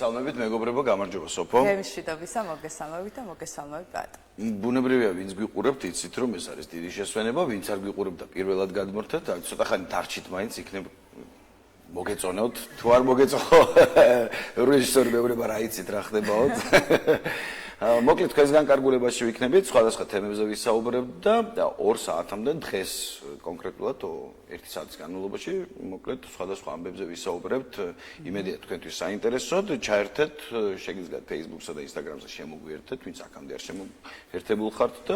მოგესალმებით, მეგობრებო, გამარჯობა სოფო. გემშვიდობისა, მოგესალმებით და მოგესალმებით ბატონო. ბუნებრივია, ვინც გიყურებთ, იცით რომ ეს არის დიდი შესვენება, ვინც არ გიყურებთ და პირველად გადმორთეთ, ცოტა ხანი დარჩით მაინც იქნებ მოგეწონოთ, თუ არ მოგეწონო, რეჟისორი მეუბნება რა იცით რა ხდებაოდ. მოკლედ თქვენს განკარგულებაში ვიქნებით, სხვადასხვა თემებზე ვისაუბრებთ და 2 საათამდე დღეს კონკრეტულად 1 საათის განმავლობაში მოკლედ სხვადასხვა ამბებზე ვისაუბრებთ. იმედია თქვენთვის საინტერესოდ, ჩაერთეთ, შეგიძლიათ Facebook-სა და Instagram-ზე შემოგვიერთეთ, ვინც აქამდე არ შემოერთებულ ხართ და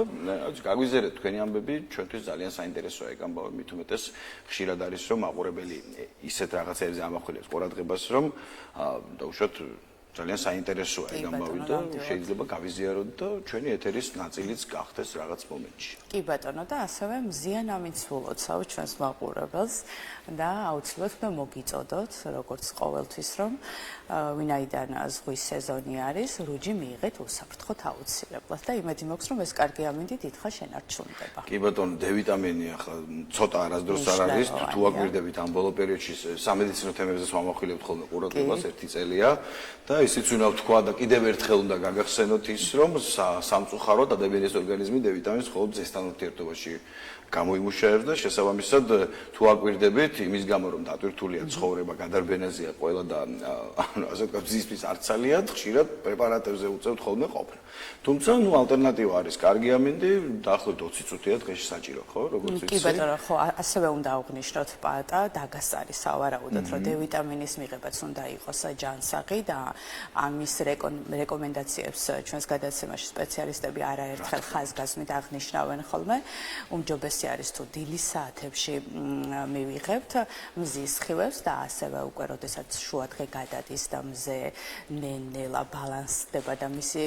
გაგვიზიარეთ თქვენი ამბები, ჩვენთვის ძალიან საინტერესოა ეგ ამბავი, მით უმეტეს ხშირად არის რომ მაყურებელი ისეთ რაღაცებზე ამახვილებს ყურადღებას, რომ დაუშვათ ძალიან საინტერესოა ეგ ამბავი და შეიძლება გავიზიაროთ და ჩვენი ეთერის ნაწილიც გახდეს რაღაც მომენტში. კი ბატონო და ასევე მზიან ამიცულოცავ ჩვენს მაყურებელს და აუცილებლად უნდა მოგიწოდოთ, როგორც ყოველთვის რომ ვინაიდან ზღვის სეზონი არის, რუჯი მიიღეთ უსაფრთხოდ აუცილებლად და იმედი მაქვს რომ ეს კარგი ამინდი დიდხანს შენარჩუნდება. კი ბატონო, დ-ვიტამინი ახლა ცოტა არასდროს არ არის, თუ აგვირდებით ამ ბოლო პერიოდში სამედიცინო თემებზე ვამახვილებთ ხოლმე ყურადღებას 1 წელია და ისიც უნდა ვთქვა და კიდევ ერთხელ უნდა გაგახსენოთ ის რომ სამწუხაროდ ადამიანის ორგანიზმი D-ვიტამინს მხოლოდ ზესთან ურთიერთობაში გამოიმუშავებს და შესაბამისად თუ აკვირდებით იმის გამო რომ დატვირთულია ცხოვრება, გადარბენაზია ყველა და ასე ვთქვათ ზისის არცალიად ხშირად პრეპარატებზე უწევთ ხოლმე ყოფნა. თუმცა ალტერნატივა არის კარგი ამინდი, დაახლოებით 20 წუთია დღეში საჭირო, ხო, როგორც ვიცი. კი ბატონო, ხო, ასევე უნდა აღვნიშნოთ პატა დაგასწარი სავარაუდოდ რომ D-ვიტამინის მიღებაც უნდა იყოს ჯანსაღი და ამის რეკომენდაციებს ჩვენს გადაცემაში სპეციალისტები არაერთხელ ხაზგასმით აღნიშნავენ ხოლმე. უმჯობესი არის თუ დილის საათებში მივიღებთ მზის სხივებს და ასევე უკვე როდესაც შუადღე გადადის და მზე ნელ-ნელა ბალანსდება და მისი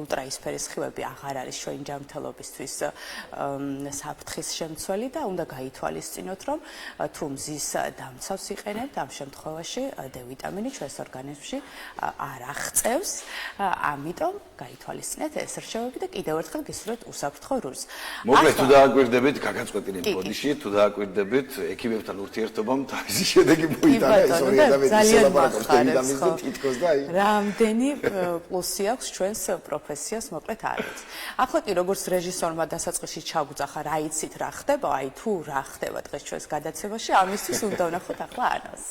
ულტრაისფერი სხივები აღარ არის ჩვენი ჯანმრთელობისთვის საფრთხის შემცველი და უნდა გაითვალისწინოთ რომ თუ მზის დამცავს იყენებთ ამ შემთხვევაში D-ვიტამინი ჩვენს ორგანიზმში არ აღწევს, ამიტომ გაითვალისწინეთ ეს რჩევები და კიდევ ერთხელ გისურვებთ უსაფრთხო რუჯს. მოკლედ თუ დააკვირდებით გაგაწყვეტილი ბოდიში, თუ დააკვირდებით ექიმებთან ურთიერთობამ თავისი შედეგი მოიტანა ეს ორი ადამიანი სელაპარაკობს D-ვიტამინზე თითქოს და აი რამდენი პლუსი აქვს ჩვენს პროფესიას მოკლედ არ არის. ახლა როგორც რეჟისორმა დასაწყისში ჩაგვძახა რა იცით რა ხდება, აი თუ რა ხდება დღეს ჩვენს გადაცემაში, ამისთვის უნდა ვნახოთ ახლა ანონს.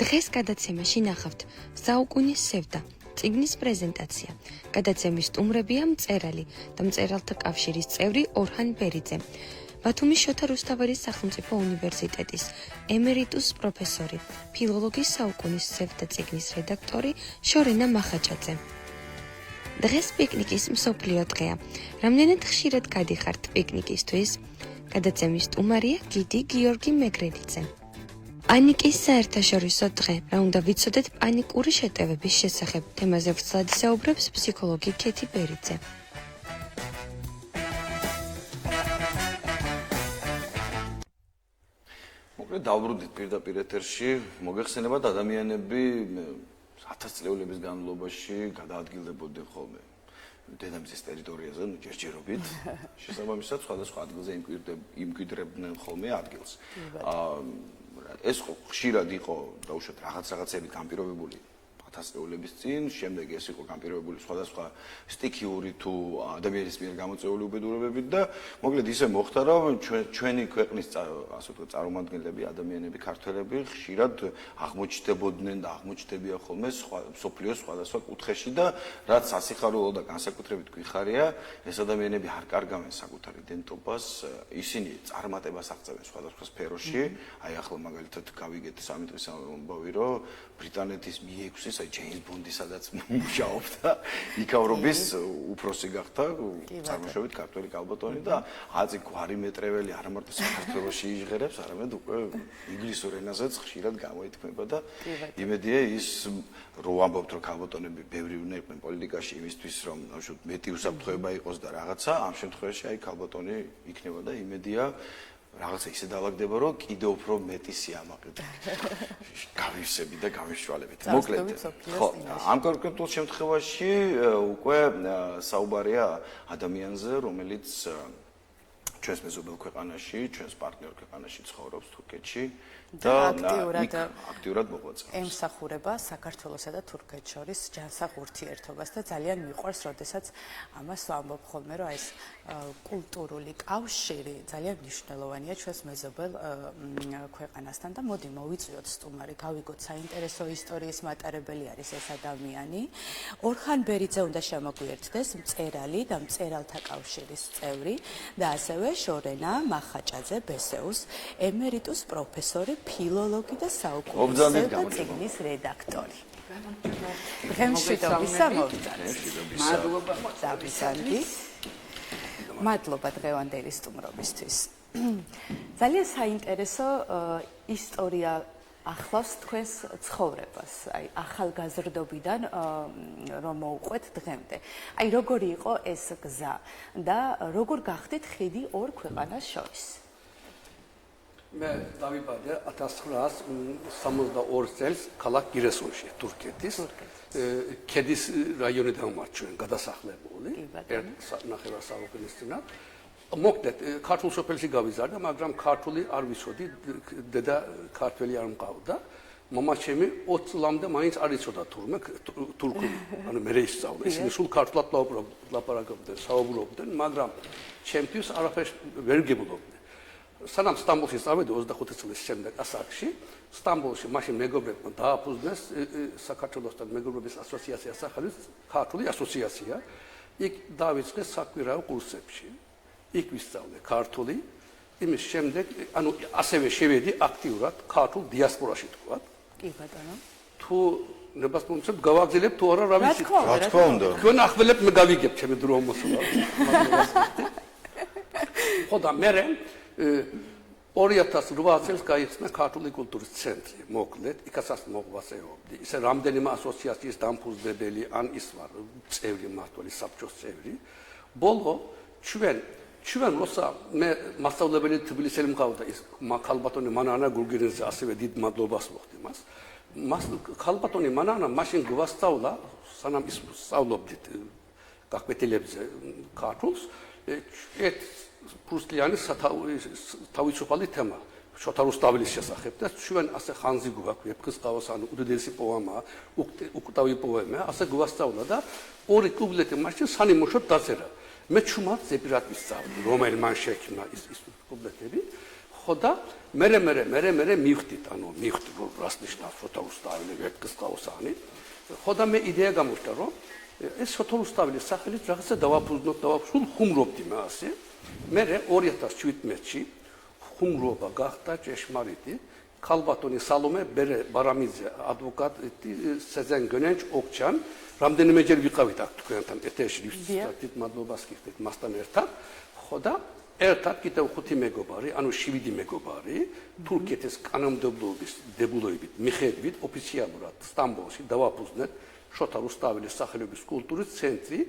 დღეს გადაცემაში ნახავთ საუკუნის სევდა წიგნის პრეზენტაცია. გადაცემის სტუმრებია მწერალი და მწერალთა კავშირის წევრი ორჰან ბერიძე. ბათუმის შოთა რუსთაველის სახელმწიფო უნივერსიტეტის ემერიტუს პროფესორი, ფილოლოგის საუკუნის სევდა წიგნის რედაქტორი შორენა მახაჭაძე. დღეს პიკნიკის მსოფლიო დღეა. რამდენად ხშირად გადიხართ პიკნიკისთვის? გადაცემის სტუმარია გიდი გიორგი მეგრელიძე. პანიკის საერთაშორისო დღე. რა უნდა ვიცოდეთ პანიკური შეტევების შესახებ? თემაზე ვრცლად ისაუბრებს ფსიქოლოგი ქეთი ბერიძე. მოკლედ დავბრუნდით პირდაპირ ეთერში, მოგეხსენებათ ადამიანები 1000 წლეულების განმავლობაში გადაადგილდებოდნენ ხოლმე დედამიწის ტერიტორიაზე, ჯერჯერობით. შესაბამისად, სხვადასხვა ადგილზე იმკვიდრებდნენ ხოლმე ადგილს. ეს ხშირად იყო დაუშვათ რაღაცები განპირობებული 1000 წლეულების წინ, შემდეგ ეს იყო განპირობებული სხვადასხვა სტიქიური თუ ადამიანის მიერ გამოწვეული უბედურებებით და მოკლედ ისე მოხდა, რომ ჩვენი ქვეყნის ასე ვთქვათ წარმომადგენლები, ადამიანები, ქართველები ხშირად აღმოჩნდებოდნენ და აღმოჩნდებიან ხოლმე სოფლიოს სხვადასხვა კუთხეში და რაც სასიხარულო და განსაკუთრებით გვიხარია, ეს ადამიანები არ კარგავენ საკუთარ იდენტობას, ისინი წარმატებას აღწევენ სხვადასხვა სფეროში. აი ახლა მაგალითად გავიგეთ 3 დღის ამბავი, რომ ბრიტანეთის Mi-6-ის ჯეიმს ბონდი სადაც მუშაობდა, იქავრობის უფროსი გახდა, წარმოშობით ქართველი კალბატონი და აზი გვარი მეტრეველი არ მარტო საქართველოში იჟღერებს, არამედ უკვე ინგლისურ ენაზეც ხშირად გამოითქმება და იმედია ის რო ამბობთ რომ კალბატონები ბევრი უნდა იყვნენ პოლიტიკაში იმისთვის რომ მეტი უსაფრთხოება იყოს და რაღაცა, ამ შემთხვევაში აი კალბატონი იქნება და იმედია რაღაცა ისე დავაგდება, რომ კიდევ უფრო მეტი სიამაყე გავივსებით და გავიშვალებით. მოკლედ, ხო, ამ კონკრეტულ შემთხვევაში უკვე საუბარია ადამიანზე, რომელიც ჩვენს მეზობელ ქვეყანაში, ჩვენს პარტნიორ ქვეყანაში ცხოვრობს თურქეთში და აქტიურად მოღვაწეობს. ემსახურება საქართველოსა და თურქეთს შორის ჯანსაღ ურთიერთობას და ძალიან მიყვარს, როდესაც ამას ვამბობ ხოლმე, რომ ეს კულტურული კავშირი ძალიან მნიშვნელოვანია ჩვენს მეზობელ ქვეყანასთან და მოდი მოვიწვიოთ სტუმარი, გავიგოთ საინტერესო ისტორიის მატარებელი არის ეს ადამიანი. ორხან ბერიძე უნდა შემოგვიერთდეს, მწერალი და მწერალთა კავშირის წევრი და ასევე შორენა მახაჭაძე ბესეუს ემერიტუს პროფესორი, ფილოლოგი და საუკუნესევდა წიგნის რედაქტორი. მშვიდობისა მოვიწყარეთ. მადლობა დღევანდელი სტუმრობისთვის. ძალიან საინტერესო ისტორია ახლავს თქვენს ცხოვრებას, აი ახალგაზრდობიდან რომ მოუყვეთ დღემდე. აი როგორი იყო ეს გზა და როგორ გახდით ხიდი ორ ქვეყანას შორის? მე დავიბადე 1962 წელს ქალაქ გირესონში, თურქეთის. ქედის რაიონიდან ვარ ჩვენ გადასახლებული. ერთ ნახევარსაუკუნის წინათ. მოკლედ, ქართულ სოფელში გავიზარდა, მაგრამ ქართული არ ვიცოდი, დედა ქართველი არ მყავდა. მამაჩემი 20 წლამდე მაინც არ იცოდა თურქული. ანუ მე ისწავლე, ისინი სულ ქართულად ლაპარაკობდნენ, საუბრობდნენ, მაგრამ ჩემთვის არაფერს ვერ გებულობდნენ. სანამ სტამბოლში წავედი 25 წლის შემდეგ ასაკში, სტამბოლში მაშინ მეგობრებმა დააფუძნეს საქართველოსთან მეგობრობის ასოციაცია, სახელით ქართული ასოციაცია. იქ დავიწყე საკვირაო კურსებში. იქ ვისწავლე ქართული, იმის შემდეგ, ანუ ასევე შევედი აქტიურად ქართულ დიასპორაში თქვა. კი ბატონო. თუ ნებასმომცემ გავაგზავნებ თუ არა რა ვიცი. რა თქმა უნდა. თქვენ ახველებ მე გავიგებ ჩემი დრო მოსულა. ხოდა მე 2008 წელს გაიხსნა ქართული კულტურის ცენტრი, მოკლედ, იქასაც მოღვაწეობდი. ისე რამდენიმე ასოციაციის დამფუძნებელი, ან ის ვარ წევრი, მმართველი საბჭოს წევრი. ბოლო ჩვენ როცა მე მასწავლებელი თბილისელი მყავდა ის ქალბატონი მანანა გურგენიძე, ასევე დიდ მადლობას ვუხდი მას. ქალბატონი მანანა მაშინ გვასწავლა, სანამ ის სწავლობდით გაკვეთილებზე ქართულს, ერთ პრუსლიანი თავისუფალი თემა შოთა რუსთაველის შესახებ და ჩვენ ასე ხანძი გვაქვს, ეფხისტყაოს, ანუ უდიდესი პოემაა, უკტავი პოემაა, ასე გვასწავლა და ორი კუბლეტი მაშინ სანიმუშოდ დაწერა. მე ჩუმად ზეპირად ვისწავლე, რომელი მან შექმნა ის კუბლეტები. ხოდა მე მივხვდით, ანუ მივხვდი რომ რას ნიშნავს შოთა რუსთაველი, ეფხისტყაოსანი. ხოდა მე იდეა გამოჩნდა, რომ ეს შოთა რუსთაველის სახელით რაღაცა დავაფუძნოთ, სულ ხუმრობდი მე ასე. მე 2017-ში ხუმრობა გახდა ჭეშმარიტი. ქალბატონი სალომე ბარამიძე, ადვოკატი სეზენ გენენჩ ოქჩან, რამდენიმეჯერ ვიყავით აქ თქვენთან ეთერში, ვისწავლეთ მადლობას გიხდით მასთან ერთად. ხოდა ერთად კიდევ 5 მეგობარი, ანუ 7 მეგობარი, თურქეთის კანონმდებლობის დებულებით მიხედვით ოფიციალურად სტამბოლში დავაფუძნეთ შოთა რუსთაველის სახელობის კულტურის ცენტრი.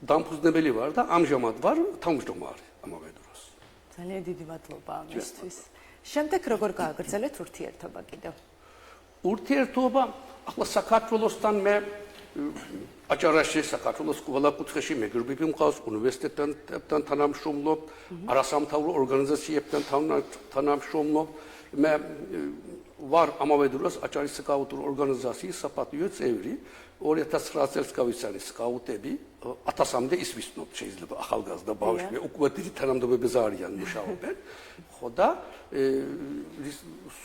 დამფუძნებელი ვარ და ამჟამად ვარ თავმჯდომარე ამავე დროს. ძალიან დიდი მადლობა ამისთვის. შემდეგ როგორ გააგრძელეთ ურთიერთობა კიდევ? ურთიერთობა ახლა საქართველოსთან მე აჭარაში, საქართველოს ყველა კუთხეში მეგობრები მყავს, უნივერსიტეტთან თანამშრომლობ, არასამთავრო ორგანიზაციებთან თანამშრომლობ. მე ვარ ამავე დროს აჭარის საკაუტრო ორგანიზაციის საპატიო წევრი. 2009 წელს გავიცანი სკაუტები, 1000-მდე ის ვისნობთ, შეიძლება ახალგაზრდა ბავშვი, უკვე დიდი თანამდებობებზე არიან, მუშაობენ. ხოდა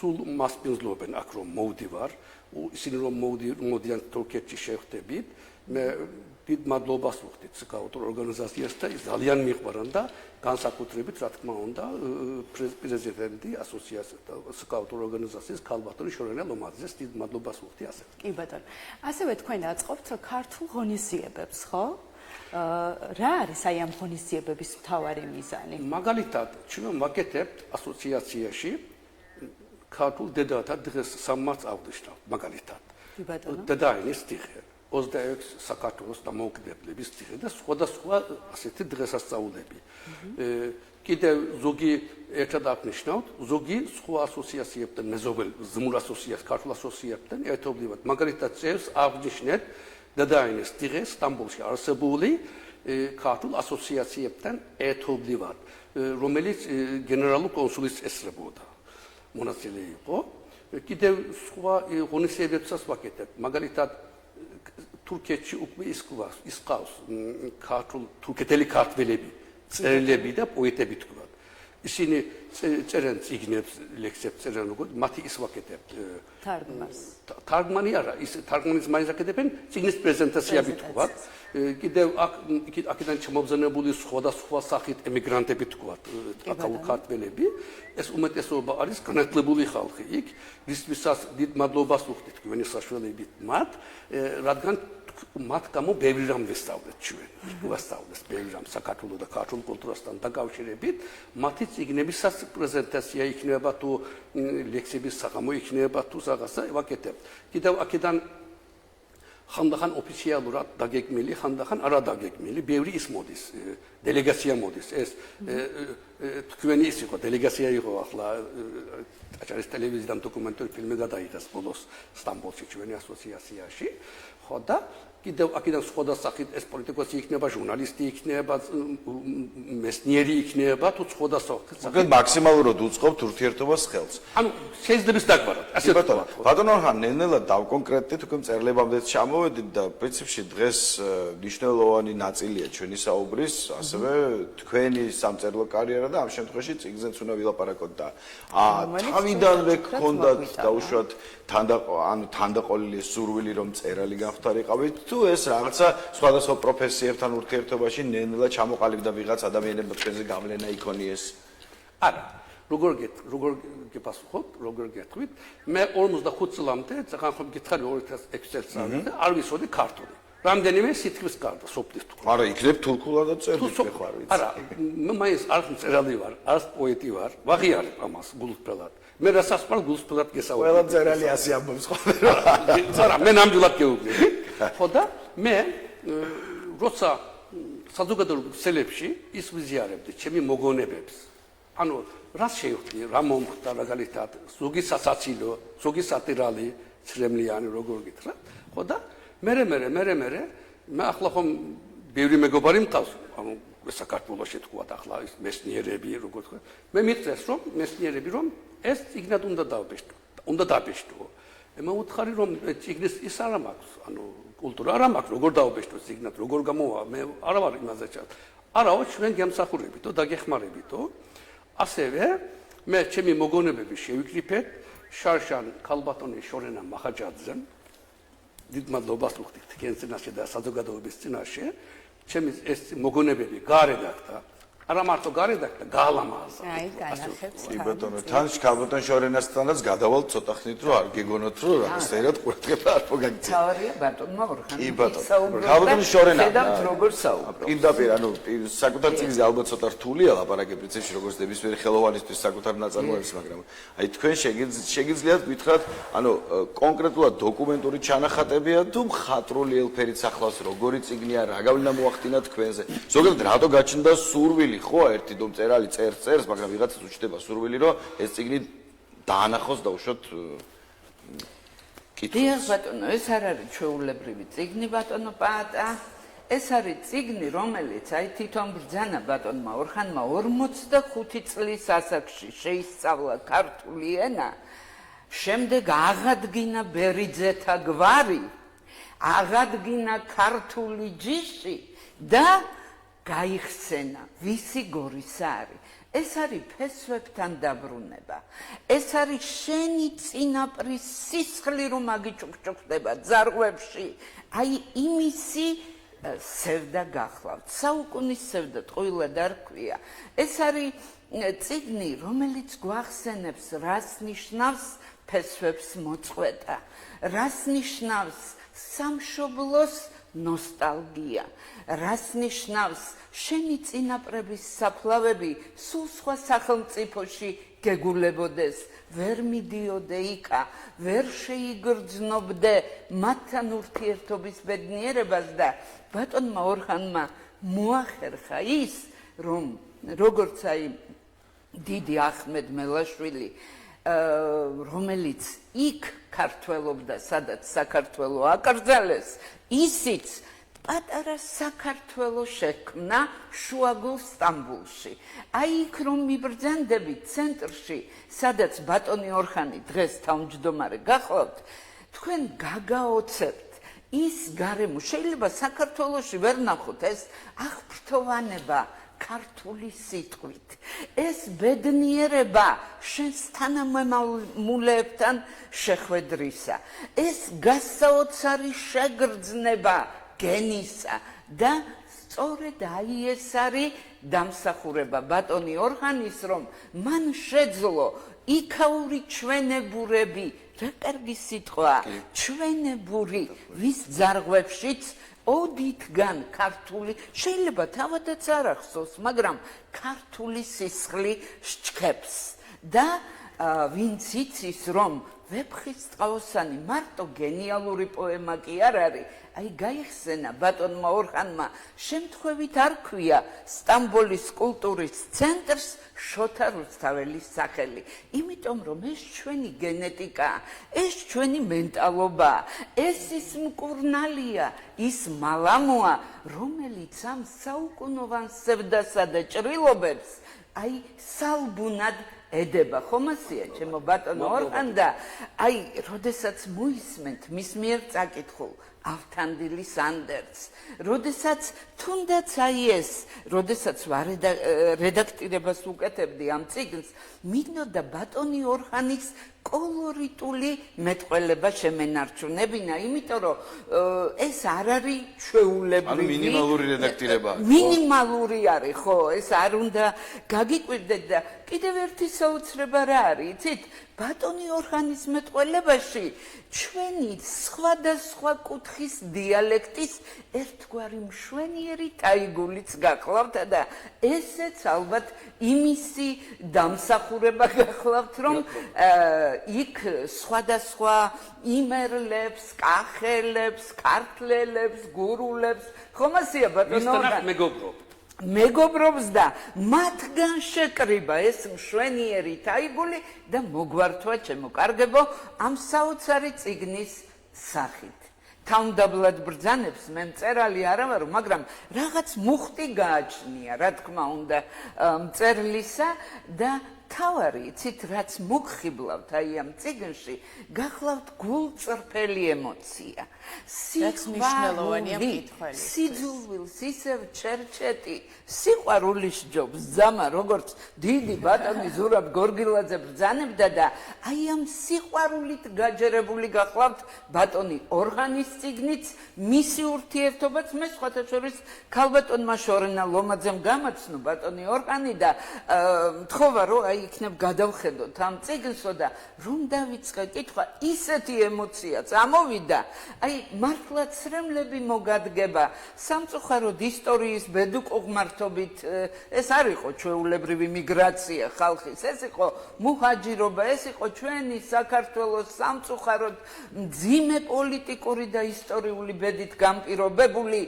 სულ მასპინძლობენ აქ რომ მოვდივარ, ისინი რომ მოდიან თურქეთში შევხვდებით. მე დიდ მადლობას ვუხდით სკაუტურ ორგანიზაციას და ის ძალიან მიყვარან და განსაკუთრებით რა თქმა უნდა პრეზიდენტი ასოციაციის სკაუტურ ორგანიზაციის ქალბატონი შორენა ლომაძეს დიდ მადლობას ვუხდი ასე. კი ბატონო. ასევე თქვენ აწყობთ ქართულ ღონისძიებებს, ხო? რა არის აი ამ ღონისძიებების მთავარი მიზანი? მაგალითად, ჩვენ ვაკეთებთ ასოციაციაში ქართულ დედათა დღეს სამმართ აღნიშნავთ, მაგალითად. კი ბატონო. დედაენის დღე. 26 საქართველოს დამოუკიდებლობის დღე და სხვადასხვა ასეთი დღესასწაულები. კიდევ ზოგი ერთად აღნიშნავთ, ზოგი სხვა ასოციაციებთან, მეზობელ ზმურ ასოციაციას, ქართულ ასოციაციებთან ერთობლივად. მაგალითად, წელს აღნიშნეთ დედაენის დღე სტამბოლში არსებული ქართულ ასოციაციებთან ერთობლივად, რომელიც გენერალურ კონსულის ესწრებოდა. მონაწილე იყო. კიდევ სხვა ღონისძიებებსაც ვაკეთებ. მაგალითად თურქეთში უკვე ის ყავს თურქეთელი ქართველები, წერილები და პოეტები თქვა. ისინი წერენ წიგნებს, ლექსებს წერენ, როგორც მათი ის ვაკეთებთ. თარგმანი არა, ის თარგმანის მაინც აკეთებენ წიგნის პრეზენტაციები თქვა. კიდევ აქედან ჩამობზენებული სხვადასხვა სახით ემიგრანტები თქვა, აკაულ ქართველები, ეს უმეტესობა არის განათლებული ხალხი იქ, ვისთვისაც დიდ მადლობას ვუხდით თქვენი საშუალებით მათ, რადგან მათ გამო ბევრი რამ ვესწავლეთ ჩვენ. ვასწავლეთ ბევრი რამ საქართველოს და ქართულ კულტურასთან დაკავშირებით, მათი წიგნებისაც პრეზენტაცია იქნება თუ ლექსების საღამო იქნება თუ რაღაცა ვაკეთებთ. კიდევ აქედან ხანდახან ოფიციალურად დაგეგმილი, ხანდახან არა დაგეგმილი, ბევრი ის მოდის, დელეგაცია მოდის. ეს თქვენი ის იყო, დელეგაცია იყო ახლა აჭარის ტელევიზიიდან დოკუმენტური ფილმი გადაიღეს ბოლოს სტამბოლში ჩვენი ასოციაციაში. ხო და კიდევ აქედან სხვა სახით ეს პოლიტიკოსი იქნება, ჟურნალისტი იქნება, მეცნიერი იქნება თუ სხვა სახით. მოკლედ მაქსიმალურად უწყობთ ურთიერთობას ხელს. ანუ შეიძლება დაგვარად. ასე ბატონო, ბატონო ხან ნელ-ნელა დავკონკრეტდით უკვე მწერლებამდე ჩამოვედით და პრინციპში დღეს მნიშვნელოვანი ნაწილია ჩვენი საუბრის, ასევე თქვენი სამწერლო კარიერა და ამ შემთხვევაში წიგნზეც უნდა ვილაპარაკოთ და თავიდანვე გქონდათ დაუშვათ თანდაყოლილი სურვილი რომ მწერალი გავხდარიყავით თუ ეს რაღაცა სხვადასხვა პროფესიებთან ურთიერთობაში ნელ-ნელა ჩამოყალიბდა ვიღაც ადამიანებმა თქვენზე გავლენა იქონიეს? არა, როგორ გეპასუხოთ, როგორ გეტყვით, მე 45 წლამდე ძალიან ხომ გითხარი 2006 წელს არ ვიცოდი ქართული. რამდენიმე სიტყვის გარდა სოფლის თუ. არა, იქნებ თურქულადაც წერდით ხარ ვიცი. არა, მე მაინც არ მწერალი ვარ, არ პოეტი ვარ, ვაღიარებ ამას გულწრფელად. მე რასაც ვარ გულწრფელად გესაუბრებ. ყველა მწერალი ასე ამბობს ხოლმე. არა, მე ნამდვილად გეუბნები. ხო და მე როცა საზოგადოებრივ ქსელებში ის ვიზიარებდი ჩემი მოგონებებს. ანუ რა შევხვდი, რა მომხდა მაგალითად, ზოგი სასაცილო, ზოგი სატირალი, ცრემლიანი როგორ გითხრათ. ხო და მე ახლა ხომ ბევრი მეგობარი მყავს, ანუ საქართველოში თქვა ახლა ის მეცნიერები როგორ თქვა. მე მიწეს რომ მეცნიერები რომ ეს წიგნად უნდა დავბეჭდო. უნდა დაბეჭდო. მე უთხარი რომ წიგნის ის არ მაქვს, ანუ კულტურა არ მაქვს, როგორ დავბეჭდო წიგნად, როგორ გამოვა, მე არ ვარ იმაზე ჩა. არაო ჩვენ გემსახურებითო, დაგეხმარებითო. ასევე მე ჩემი მოგონებები შევიკრიფეთ შარშან ქალბატონი შორენა მახაჯაძემ. დიდ მადლობას ვუხდით თქვენ წინაშე და საზოგადოების წინაშე. ჩემი ეს მოგონებები გარედაკდა. არა მარტო გარედაკდა, გაალამაზა. აი, განახებს. კი ბატონო, თან ქალბატონ შორენასთანაც გადავალ ცოტა ხნით რომ არ გეგონოთ რომ რაღაცერად ყურადღება არ მოგაგცეთ. თავია ბატონმა ორხან. კი ბატონო. ქალბატონ შორენა. ხედავთ როგორ საუბრობს. პირდაპირ, ანუ საკუთარ წიგნზე ალბათ ცოტა რთულია ლაპარაკი პრინციპში როგორც ნებისმიერი ხელოვანისთვის საკუთარ ნაწარმოებს, მაგრამ აი თქვენ შეგიძლიათ გითხრათ, ანუ კონკრეტულად დოკუმენტური ჩანახატებია თუ მხატვრული ელფერიც ახლავს როგორი წიგნია, რა გავლენა მოახდინა თქვენზე. ზოგადად რატო გაჩნდა სურვილი ხო ერთი დო მწერალი წერს, მაგრამ ვიღაცას უჩნდება სურვილი რომ ეს წიგნი დაანახოს და უშოთ კითხვის. დიახ ბატონო, ეს არ არის ჩვეულებრივი წიგნი ბატონო პაატა. ეს არის წიგნი, რომელიც აი თვითონ ბრძანა ბატონმა ორხანმა 45 წლის ასაკში შეისწავლა ქართული ენა, შემდეგ აღადგინა ბერიძეთა გვარი, აღადგინა ქართული ჯიში და გაიხსენა ვისი გორისა არის. ეს არის ფესვებთან დაბრუნება. ეს არის შენი წინაპრის სისხლი რომ აგიჭუქჭუქდება ძარღვებში. აი იმისი სევდა გახლავთ. საუკუნის სევდა ტყუილად არ ქვია. ეს არის წიგნი, რომელიც გვახსენებს რას ნიშნავს ფესვებს მოწყვეტა. რას ნიშნავს სამშობლოს ნოსტალგია. რას ნიშნავს შენი წინაპრების საფლავები სულ სხვა სახელმწიფოში გეგულებოდეს, ვერ მიდიოდე იქა, ვერ შეიგრძნობდე მათთან ურთიერთობის ბედნიერებას და ბატონმა ორხანმა მოახერხა ის, რომ როგორც აი დიდი ახმედ მელაშვილი, რომელიც იქ ქართველობდა, სადაც საქართველო აკრძალეს, ისიც პატარა საქართველო შექმნა შუაგულ სტამბულში. აი იქ რომ მიბრძანდებით ცენტრში, სადაც ბატონი ორხანი დღეს თავმჯდომარე გახლავთ, თქვენ გაგაოცებთ ის გარემო. შეიძლება საქართველოში ვერ ნახოთ ეს აღფრთოვანება ქართული სიტყვით. ეს ბედნიერება შენს თანამემამულეებთან შეხვედრისა. ეს გასაოცარი შეგრძნება გენისა და სწორედ აი ეს არის დამსახურება ბატონი ორხანის, რომ მან შეძლო იქაური ჩვენებურები, რა კარგი სიტყვაა, ჩვენებური, ვის ძარღვებშიც ოდითგან ქართული, შეიძლება თავადაც არ ახსოვს, მაგრამ ქართული სისხლი სჩქებს და ვინც იცის, რომ ვეფხის ტყაოსანი მარტო გენიალური პოემა კი არ არის, აი გაიხსენა ბატონმა ორხანმა, შემთხვევით არ ქვია სტამბოლის კულტურის ცენტრს შოთა რუსთაველის სახელი, იმიტომ რომ ეს ჩვენი გენეტიკაა, ეს ჩვენი მენტალობაა, ეს ის მკურნალია, ის მალამოა, რომელიც ამ საუკუნოვან სევდასა და ჭრილობებს აი სალბუნად ედება. ხომასია ჩემო ბატონო ორხან და აი როდესაც მოისმენთ მის მიერ წაკითხულ ავთანდილის სანდერს, როდესაც თუნდაც აი ეს, როდესაც რედაქტირებას უკეთებდი ამ წიგნს, მინდოდა ბატონი ორხანის კოლორიტული მეტყველება შემენარჩუნებინა, იმიტომ რომ ეს არ არის ჩვეულებრივი, მინიმალური რედაქტირება. მინიმალური არის, ხო, ეს არ უნდა გაგიკვირდეთ და კიდევ ერთი საოცრება რა არის, იცით? ბატონი ორხანის მეტყველებაში ჩვენი სხვადასხვა კუთხის დიალექტის ერთგვარი მშვენიერი ტაიგულიც გახლავთ და ესეც ალბათ იმისი დამსახურება გახლავთ, რომ იქ სხვადასხვა იმერლებს, კახელებს, ქართლელებს, გურულებს, ხომასია ბატონო ორხანი მეგობრობს და მათგან შეკრიბა ეს მშვენიერი ტაიგული და მოგვართვა ჩემო კარგებო ამ საოცარი წიგნის სახით. თავმდაბლად ბრძანებს მე მწერალი არა ვარ, მაგრამ რაღაც მუხტი გააჩნია, რა თქმა უნდა, მწერლისა და თავარი, იცით, რაც მოგხიბლავთ აი ამ წიგნში, გახლავთ გულწრფელი ემოცია. სიძულვილს ისევ ჩერჩეტი, სიყვარულის ჯობს ძამა, როგორც დიდი ბატონი ზურაბ გორგილაძე ბრძანებდა და აი ამ სიყვარულით გაჯერებული გახლავთ ბატონი ორხანის წიგნიც, მისი ურთიერთობაც მე სხვათა შორის ქალბატონმა შორენა ლომაძემ გამაცნო ბატონი ორხანი და მთხოვა რომ აი იქნებ გადავხედოთ ამ წიგნსო და რომ დავიწყე კითხვა, ისეთი ემოცია წამოვიდა, აი მართლაც სრემლები მოგადგება, სამწუხაროდ ისტორიის ბედუკოღმართობით ეს არ იყო ჩვეულებრივი მიგრაცია ხალხის, ეს იყო მუჰაჯირობა, ეს იყო ჩვენი საქართველოს სამწუხაროდ მძიმე პოლიტიკური და ისტორიული ბედით გამპირობებული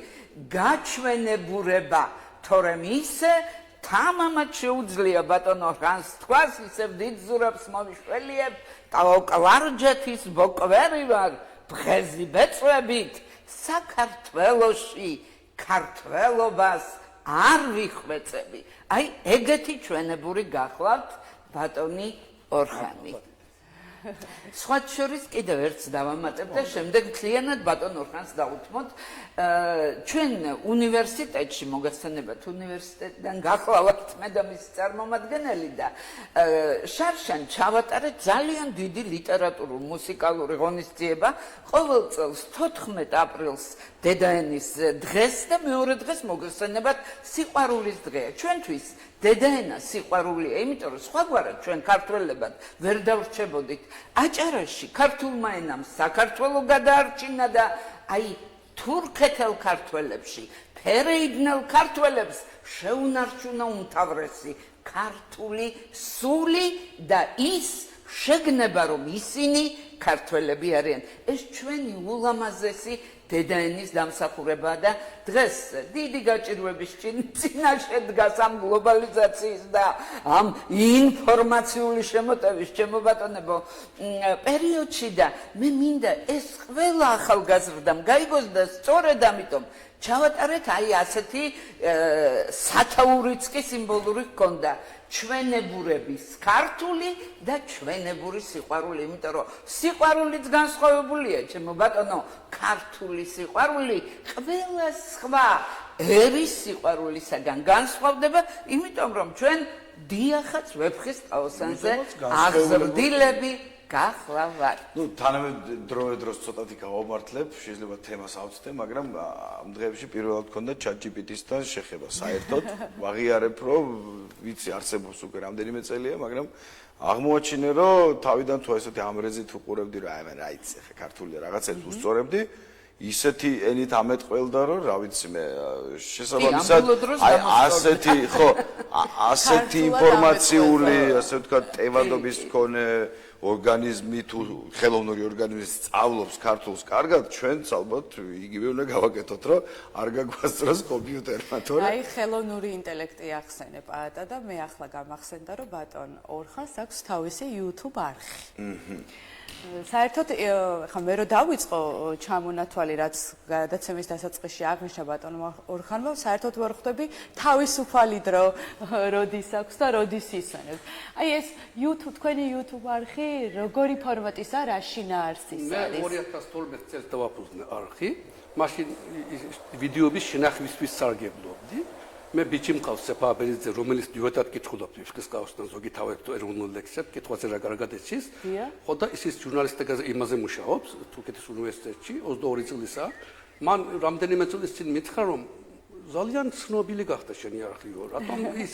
გაჩვენებურება, თორემ ისე თამამად შეუძლია ბატონო ორხანს თქვას, ისევ დიდ ზურაბს მოვიშველიებ, ტავკლარჯეთის ბოკვერი ვარ, ბღეზი ბეწვებით, საქართველოში ქართველობას არ ვიხვეწები. აი ეგეთი ჩვენებური გახლავთ ბატონი ორხანი. სხვა შორის კიდევ ერთს დავამატებ და შემდეგ მთლიანად ბატონ ორხანს დავუთმოთ. ჩვენ უნივერსიტეტში მოგესწრებათ უნივერსიტეტიდან გახლავთ მე და მისი წარმომადგენელი და შარშან ჩავატარეთ ძალიან დიდი ლიტერატურულ მუსიკალური ღონისძიება ყოველ წელს 14 აპრილს დედაენის დღეს და მეორე დღეს მოგესწრებათ სიყვარულის დღეა. ჩვენთვის დედაენა სიყვარულია, იმიტომ რომ სხვაგვარად ჩვენ ქართველებად ვერ დავრჩებოდით. აჭარაში ქართულმა ენამ საქართველო გადაარჩინა და აი თურქეთელ ქართველებში, ფერეიდნელ ქართველებს შეუნარჩუნა უმთავრესი ქართული სული და ის შეგნება, რომ ისინი ქართველები არიან. ეს ჩვენი ულამაზესი დედაენის დამსახურებაა და დღეს დიდი გაჭირვების წინაშე დგას ამ გლობალიზაციის და ამ ინფორმაციული შემოტევის ჩემო ბატონებო პერიოდში და მე მინდა ეს ყველა ახალგაზრდამ გაიგოს და სწორედ ამიტომ ჩავატარეთ აი ასეთი სათაურიც კი სიმბოლური ჰქონდა ჩვენებურების ქართული და ჩვენებური სიყვარული, იმიტომ რომ სიყვარულიც განსხვავებულია, ჩემო ბატონო, ქართული სიყვარული ყველა სხვა ერის სიყვარულისაგან განსხვავდება, იმიტომ რომ ჩვენ დიახაც ვეფხის ტაოსანზე აღზრდილები გახლავართ. ნუ თანამედროვე დროს ცოტათი გავამართლებ, შეიძლება თემას ავწდე, მაგრამ ამ დღეებში პირველად მქონდა ChatGPT-სთან შეხება საერთოდ. ვაღიარებ, რომ ვიცი არსებობს უკვე რამდენიმე წელია, მაგრამ აღმოაჩინე, რომ თავიდან თუ ესეთი ამრეზით უყურებდი, რომ აი რა იცი, ხა ქართული რაღაცებს უსწორებდი, ისეთი ენით ამეტყველდა, რომ რა ვიცი მე, შესაბამისად აი ასეთი, ხო, ასეთი ინფორმაციული, ასე ვთქვათ, ტევადობის მქონე ორგანიზმი თუ ხელოვნური ორგანიზმი სწავლობს ქართულს კარგად, ჩვენც ალბათ იგივე უნდა გავაკეთოთ, რომ არ გაგვასწროს კომპიუტერმა, თორე აი ხელოვნური ინტელექტი ახსენე პაატა და მე ახლა გამახსენდა, რომ ბატონ ორხანს აქვს თავისი YouTube არხი. საერთოდ ხა მე რო დავიწყო ჩამონათვალი, რაც გადაცემის დასაწყისში აღნიშნა ბატონ ორხანმა, საერთოდ ვერ ხვდები თავისუფალი დრო როდის აქვს და როდის ისვენებს. აი ეს YouTube, თქვენი YouTube არხი როგორი ფორმატისა, რა შინაარსის არის? მე 2012 წელს დავაფუძნე არხი, მაშინ ვიდეოების შენახვისთვის სარგებლობდი. მე ბიჭი მყავს სეფა აბერიძე, რომელიც დიოტად კითხულობს ფიშკის კაუსთან ზოგი თავად ეროვნულ ლექსებს, კითხვაზე რა კარგად ეცის. ხო და ის ჟურნალისტიკაზე იმაზე მუშაობს, თურქეთის უნივერსიტეტში 22 წელია. მან რამდენიმე წლის წინ მითხრა, რომ ძალიან ცნობილი გახდა შენი არხიო, რატომ ის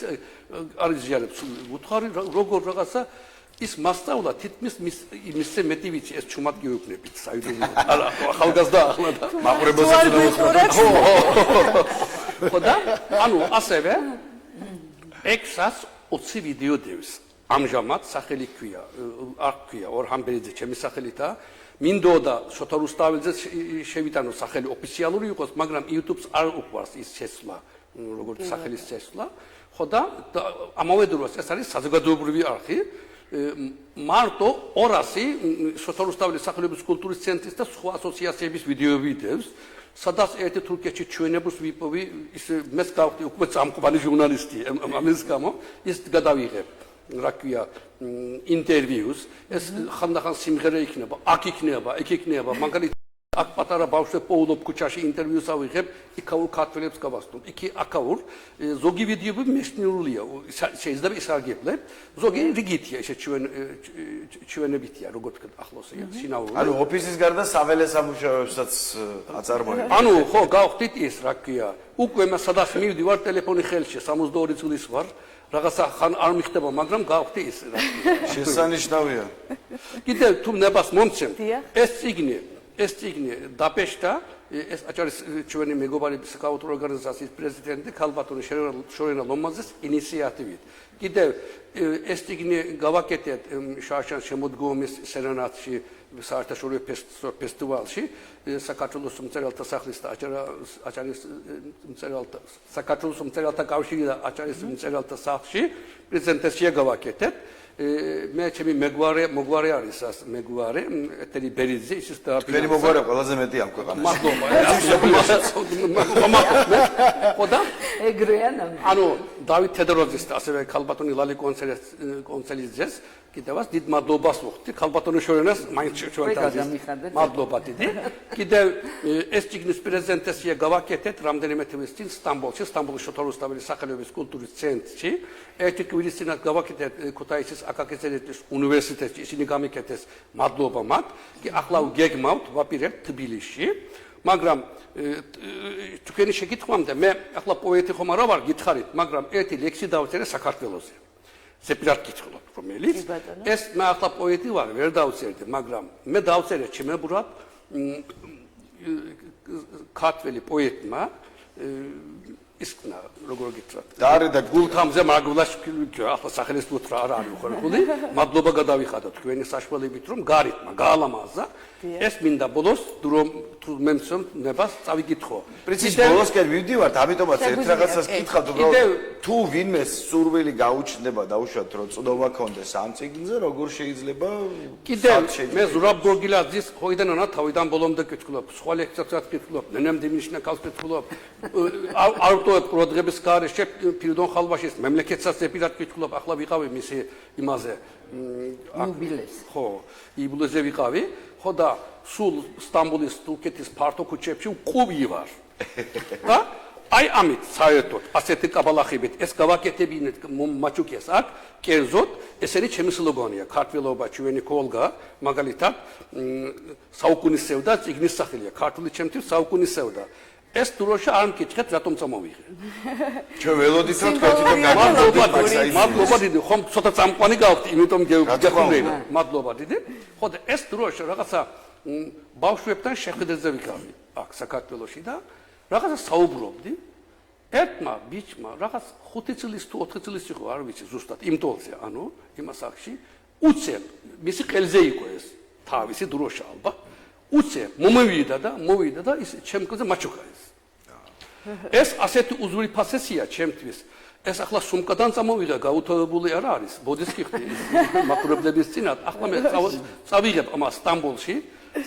არის ჟიარებს უთხარი როგორ რაღაცა ის მასწავლა თითქმის მისზე მეტი ვიცი ეს ჩუმად გეუბნებით საიდუმლო არა ახალგაზრდა ახლა და მაყურებელსაც ხო და ანუ ასევე 620 ვიდეო დევს ამჟამად სახელი ქვია არ ქვია ორჰან ბერიძე ჩემი სახელითა მინდოდა შოთა რუსთაველიძე შევიტანო სახელი ოფიციალური იყოს მაგრამ YouTube-ს არ უყვარს ის შესვლა როგორც სახელის შესვლა ხო და ამავე დროს ეს არის საზოგადოებრივი არხი მარტო 200 შოთა რუსთაველის სახელობის კულტურის ცენტრის და სხვა ასოციაციების ვიდეოები დევს სადაც ერთი თურქეთში ჩვენებს ვიპოვი ის მეც გავხდი უკვე წამყვანი ჟურნალისტი ამის გამო ის გადავიღებ რა ქვია ინტერვიუს ეს ხანდახან სიმღერა იქნება აქ იქნება იქ იქნება მაგალითად აქ პატარა ბავშვებს პოულობ ქუჩაში ინტერვიუს ავიღებ იქაურ ქართველებს გავასწრებ იქ აქაურ ზოგი ვიდეოები მეშნიურია შეიძლება ისარგებლებ ზოგი რიგითია ესე ჩვენებითია როგორ თქვა ახლოსია შინაური ანუ ოფისის გარდა საველე სამუშაოებსაც აწარმოებთ ანუ ხო გავხდით ის რა ქვია უკვე მე სადაც მივდივარ ტელეფონი ხელში 62 წლის ვარ რაღაცა ხან არ მიხდება მაგრამ გავხდი ის რა შესანიშნავია კიდევ თუ ნებას მომცემ ეს წიგნი დაპეშტა ეს აჭარის ჩვენი მეგობარი საკაუტრო ორგანიზაციის პრეზიდენტი ქალბატონი შორენა ლომაძეს ინიციატივით კიდევ ეს წიგნი გავაკეთეთ შაშან შემოდგომის სერენატში საერთაშორისო ფესტივალში საქართველოს მწერალთა სახლის და აჭარის მწერალთა საქართველოს მწერალთა კავშირი და აჭარის მწერალთა სახლში პრეზენტაცია გავაკეთეთ მე ჩემი მოგვარე არის ას მეგვარე ეთერი ბერიძე ის და თქვენი მოგვარე ყველაზე მეტი ამ ქვეყანაში მადლობა ხოდა ეგრეა ანუ დავით თედოროძის და ასევე ქალბატონი ლალი კონცელიძეს კიდევაც დიდ მადლობას ვუხდი ქალბატონი შორენას მაინც ჩვენთან მადლობა დიდი კიდევ ეს წიგნის პრეზენტაცია გავაკეთეთ რამდენიმე თვეს წინ სტამბოლში შოთა რუსთაველის სახელობის კულტურის ცენტრში ერთი კვირის წინათ გავაკეთეთ ქუთაისის აკაკეცერეთის უნივერსიტეტში ისინი გამიკეთეს მადლობა მათ კი ახლა გეგმავთ ვაპირებთ თბილისში მაგრამ თქვენი შეკითხვამდე მე ახლა პოეტი ხომ არა ვარ გითხარით მაგრამ ერთი ლექსი დავწერე საქართველოზე სეპირად გითხულობ რომელიც ეს მე ახლა პოეტი ვარ ვერ დავწერდი მაგრამ მე დავწერე ჩემებურად ქართველი პოეტმა ისკნა როგორ გითხრათ და არის და გულთამზე მაგვლაშკილი ახლა სახელის უთრა არ არის ხარკული მადლობა გადავიხადოთ თქვენი საშუალებით რომ გარითმა გაალამაზა ეს მინდა ბოლოს რომ თუ მემცნებას წავიკითხო. პრინციპი ბოლოსკენ მივდივართ, ამიტომაც ერთ რაღაცას გითხავთ, უბრალოდ თუ ვინმე სურვილი გაუჩნდება დაუშვათ რომ წვდომა კონდეს ამ წიგნზე, როგორ შეიძლება კიდევ მე ზურაბ გორგილაძის ხოიდანანა თავიდან ბოლომდე კითხულობ, სხვა ლექციასაც კითხულობ, ნენემდე ნიშნაკავს კითხულობ, ავტორ პროდღების გარეშე ფილდონ ხალბაშის მემლეკეთსაც ეპირად კითხულობ, ახლა ვიყავი მისი იმაზე იუბილეს. ხო, იუბილეზე ვიყავი, ხო და სულ სტამბოლის თურქეთის ფართო ქუჩებში უყუვი ვარ. და აი ამით საერთოდ ასეთი კაბალახებით ეს გავაკეთებინეთ მაჩუკეს აქ კერძოდ ესენი ჩემი სლოგანია ქართველობა ჩვენი ქოლგა მაგალითად საუკუნისევდა წიგნის სახელია ქართული ჩემთვის საუკუნისევდა ეს დროშა არ მკითხეთ რატომ წამოვიღე ჩვენ ველოდით რომ თქვენ თვითონ გაგიგებთ მადლობა დიდი ხომ ცოტა წამყვანი გავხდი იმიტომ გეხმარება მადლობა დიდი ხო და ეს დროშა რაღაცა ბავშვებთან შეხვედრაზე ვიყავი აქ საქართველოში და რაღაცა საუბრობდი ერთმა ბიჭმა რაღაც 5 წლის თუ 4 წლის იყო არ ვიცი ზუსტად იმ ტოლზე ანუ იმას ახში უცებ მისი ყელზე იყო ეს თავისი დროშა ალბათ უცებ მოვიდა და ის ჩემკოზე მაჩუკა ეს ასეთი უზურპასესია ჩემთვის ეს ახლა სუმკადან წამოვიდა გაუთავებული არ არის ბოდის ხიხდი მაკრობლების წინათ ახლა მე წავიღებ ამას სტამბოლში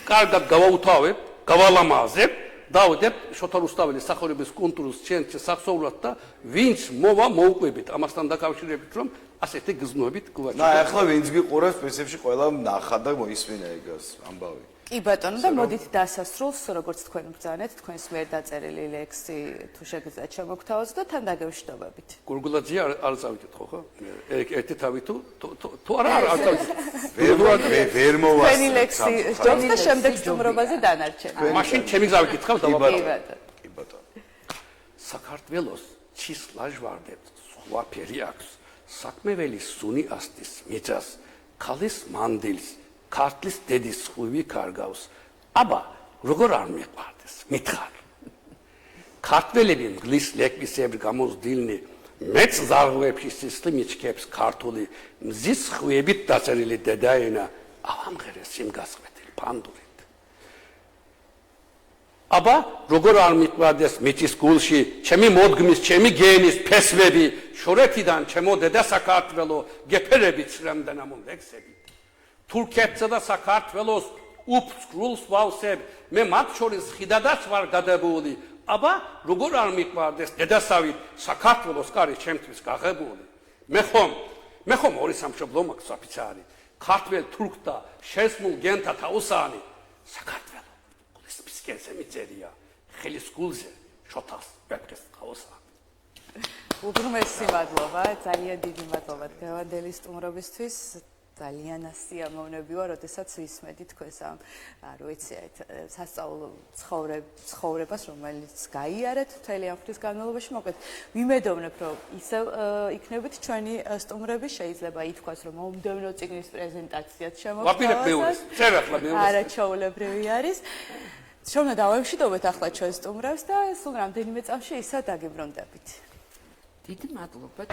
კარგად გავაუთავებ გავალამაზებ დავდებ შოთა რუსთაველის სახურების კონტურს ცენტრში სახსოვრად და ვინც მოვა მოუყვებით ამასთან დაკავშირებით რომ ასეთი გზნოებით გვაჩვენე. და ახლა ვინც გიყურებს პრინციპში ყველა ნახა და მოისმინა ეგას ამბავი. კი ბატონო და მოდით დასასრულს როგორც თქვენ ბრძანეთ თქვენს მიერ დაწერილი ლექსი თუ შეგიძლიათ შემოგთავაზოთ და თან დაგევშდობებით. გურგულაძე არ წავიდეთ ხო? ერთი თავი თუ არა წავიდეთ. ვერ მოვა. თქვენი ლექსი ჯობს და შემდეგ სტუმრობაზე დანარჩენი. მაშინ ჩემი ზავი გითხავ დავაბატონო. კი ბატონო. საქართველოს ჩის ლაჟვარდებს სხვა ფერი აქვს. საქმეველი სუნი ასტის მიწას, ქალის მანდილს ქართლის დედის ხუვი კარგავს. აბა, როგორ არ მიყვარდეს? მითხარ. ქართველები მგლის ლეკვისებრ გამოზრდილნი, მეც ზარღვებში სისხლი მიჩქებს ქართული, მზის ხუებით დაწერილი დედაენა, ავამღერეს სიმგასყრეთილი ფანდურით. აბა, როგორ არ მიყვარდეს მიწის გულში, ჩემი მოდგმის, ჩემი გენის ფესვები, შორეთიდან ჩემო დედა საქართველო, გეფერებით სრემდან ამ ლექსები. თურქეთსა და საქართველოს უფსკრულს ვავსებ, მე მათ შორის ხიდადაც ვარ გადებული, აბა როგორ არ მიყვარდეს დედასავით საქართველოს კარი ჩემთვის გაღებული. მე ხომ ორი სამშობლო მაქვს ოფიცარი, ქართველ თურქთა შესმულ გენთა თაოსანი, საქართველო გულის ფისკენზე მიწერია, ხელის გულზე შოთას ვეფხეს თაოსანი. უღრმესი მადლობა, ძალიან დიდი მადლობა დღევანდელი სტუმრობისთვის. ძალიან ასიამოვნები ვარ, როდესაც ვისმენთ თქვენს ამ, არ ვიცი, სასწავლო ცხოვრებას, რომელიც გაიარეთ მთელი ამ ხნის განმავლობაში, მოკლედ ვიმედოვნებ, რომ ისევ იქნებით ჩვენი სტუმრები, შეიძლება ითქვას, რომ მომდევნო წიგნის პრეზენტაციაც შემოგთავაზოთ. არაჩვეულებრივი არის. შევნა დავემშვიდობეთ ახლა ჩვენ სტუმრებს და სულ რამდენიმე წამში ისევ დაგიბრუნდებით. დიდი მადლობა.